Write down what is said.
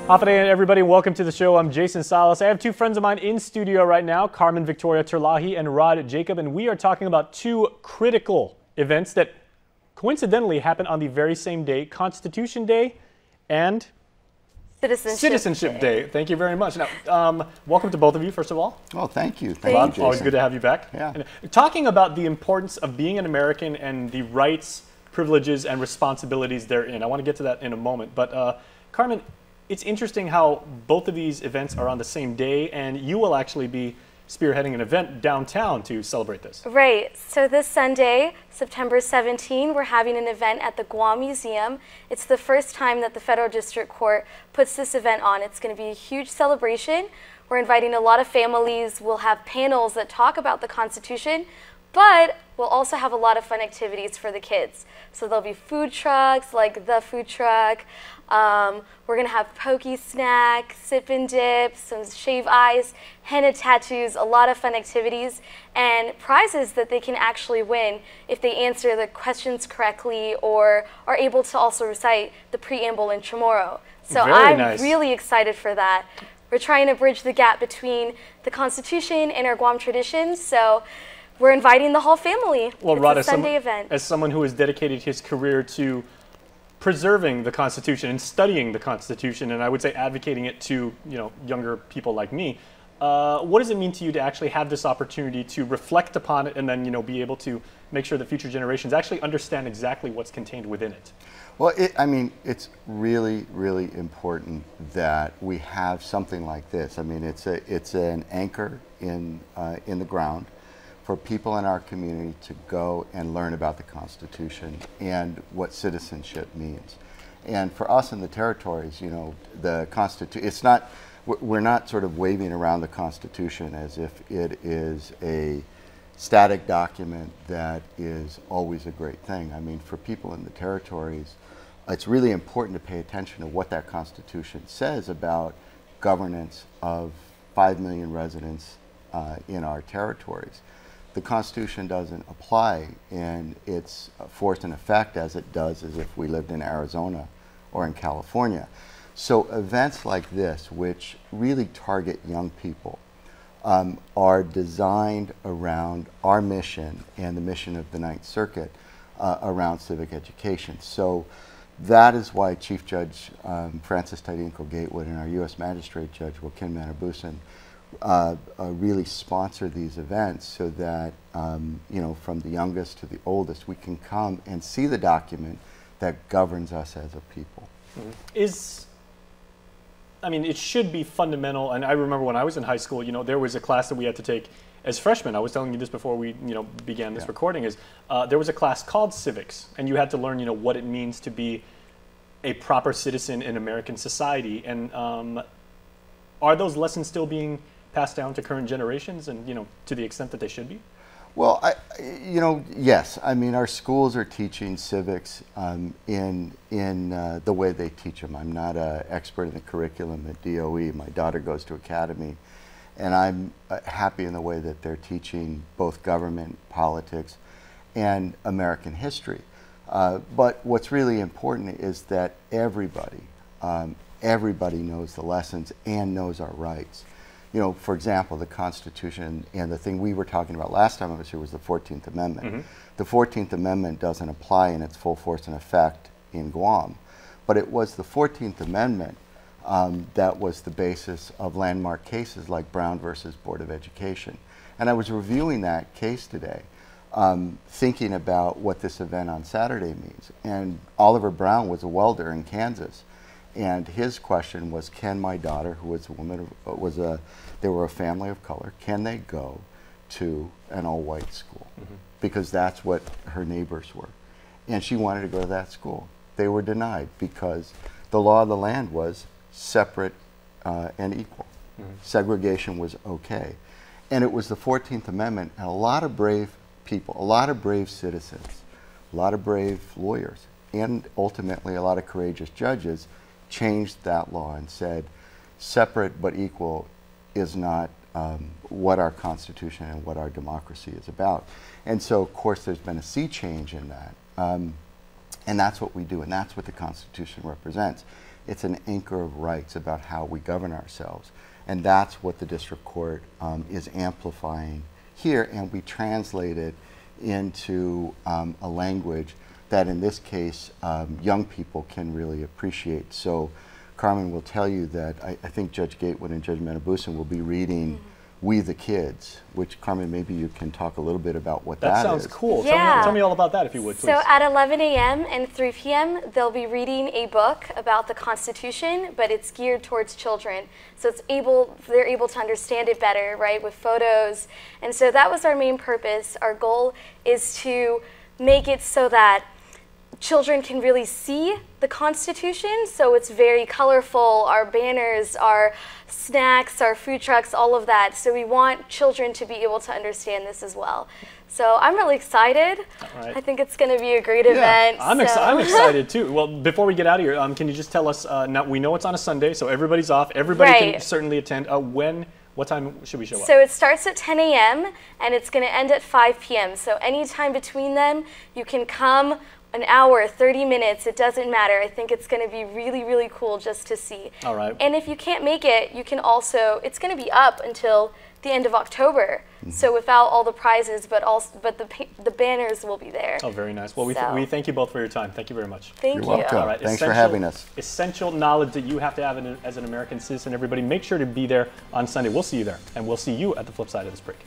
Afternoon, everybody. Welcome to the show. I'm Jason Salas. I have two friends of mine in studio right now, Carmen Victoria Terlahi and Rod Jacob, and we are talking about two critical events that coincidentally happened on the very same day, Constitution Day and Citizenship Day. Thank you very much. Now, welcome to both of you, first of all. Oh, thank you. Thank you, Jason. Always good to have you back. Yeah. And talking about the importance of being an American and the rights, privileges, and responsibilities therein. I want to get to that in a moment. But Carmen, it's interesting how both of these events are on the same day, and you will actually be spearheading an event downtown to celebrate this. Right. So this Sunday, September 17, we're having an event at the Guam Museum. It's the first time that the Federal District Court puts this event on. It's going to be a huge celebration. We're inviting a lot of families. We'll have panels that talk about the Constitution, but we'll also have a lot of fun activities for the kids. So there'll be food trucks, like the food truck. We're going to have pokey snack, sip and dip, some shave ice, henna tattoos, a lot of fun activities, and prizes that they can actually win if they answer the questions correctly or are able to also recite the preamble in Chamorro. So I'm really excited for that. We're trying to bridge the gap between the Constitution and our Guam traditions, so we're inviting the whole family. Well, it's Rod, a Sunday event. As someone who has dedicated his career to preserving the Constitution and studying the Constitution, and I would say advocating it to younger people like me, what does it mean to you to actually have this opportunity to reflect upon it and then be able to make sure that future generations actually understand exactly what's contained within it? Well, I mean, it's really, really important that we have something like this. I mean, it's an anchor in the ground for people in our community to go and learn about the Constitution and what citizenship means. And for us in the territories, the Constitution, we're not sort of waving around the Constitution as if it is a static document that is always a great thing. I mean, for people in the territories, it's really important to pay attention to what that Constitution says about governance of 5 million residents in our territories. The Constitution doesn't apply in its force and effect as it does as if we lived in Arizona or in California. So events like this, which really target young people, are designed around our mission and the mission of the Ninth Circuit around civic education. So that is why Chief Judge Francis Tydinko Gatewood and our U.S. Magistrate Judge Joaquin Manabusan really sponsor these events so that, from the youngest to the oldest, we can come and see the document that governs us as a people. I mean, it should be fundamental, and I remember when I was in high school, there was a class that we had to take as freshmen. I was telling you this before we, began this recording, is there was a class called civics, and you had to learn, what it means to be a proper citizen in American society. And are those lessons still being passed down to current generations and, to the extent that they should be? Well, yes. I mean, our schools are teaching civics in the way they teach them. I'm not an expert in the curriculum at DOE. My daughter goes to academy, and I'm happy in the way that they're teaching both government, politics, and American history. But what's really important is that everybody knows the lessons and knows our rights. For example, the Constitution and the thing we were talking about last time I was here was the 14th Amendment. Mm-hmm. The 14th Amendment doesn't apply in its full force and effect in Guam, but it was the 14th Amendment that was the basis of landmark cases like Brown versus Board of Education. And I was reviewing that case today, thinking about what this event on Saturday means. And Oliver Brown was a welder in Kansas. And his question was, can my daughter, who was a woman, they were a family of color, can they go to an all-white school? Mm-hmm. Because that's what her neighbors were. And she wanted to go to that school. They were denied because the law of the land was separate and equal. Mm-hmm. Segregation was okay. And it was the 14th Amendment, and a lot of brave people, a lot of brave citizens, a lot of brave lawyers, and ultimately a lot of courageous judges changed that law and said separate but equal is not what our Constitution and what our democracy is about. And so, of course, there's been a sea change in that. And that's what we do, and that's what the Constitution represents. It's an anchor of rights about how we govern ourselves. And that's what the district court is amplifying here, and we translate it into a language that in this case young people can really appreciate. So Carmen will tell you that I think Judge Gatewood and Judge Manabusan will be reading We the Kids, which Carmen, maybe you can talk a little bit about what that is. That sounds cool. Yeah. Tell me all about that if you would, please. So at 11 a.m. and 3 p.m. they'll be reading a book about the Constitution, but it's geared towards children. So they're able to understand it better, right, with photos. And so that was our main purpose. Our goal is to make it so that children can really see the Constitution, so it's very colorful, our banners, our snacks, our food trucks, all of that. So we want children to be able to understand this as well. So I'm really excited. I think it's going to be a great event. I'm excited too. Well, before we get out of here, can you just tell us, now we know it's on a Sunday, so everybody's off. Everybody can certainly attend. What time should we show up? So it starts at 10 a.m. and it's going to end at 5 p.m. So anytime between them, you can come. An hour, 30 minutes, it doesn't matter. I think it's going to be really, really cool just to see. All right. And if you can't make it, you can also, it's going to be up until the end of October. So without all the prizes, but the banners will be there. Oh, very nice. Well, we thank you both for your time. Thank you very much. Thank you. You're welcome. All right. Thanks for having us. Essential knowledge that you have to have as an American citizen. Everybody, make sure to be there on Sunday. We'll see you there, and we'll see you at the flip side of this break.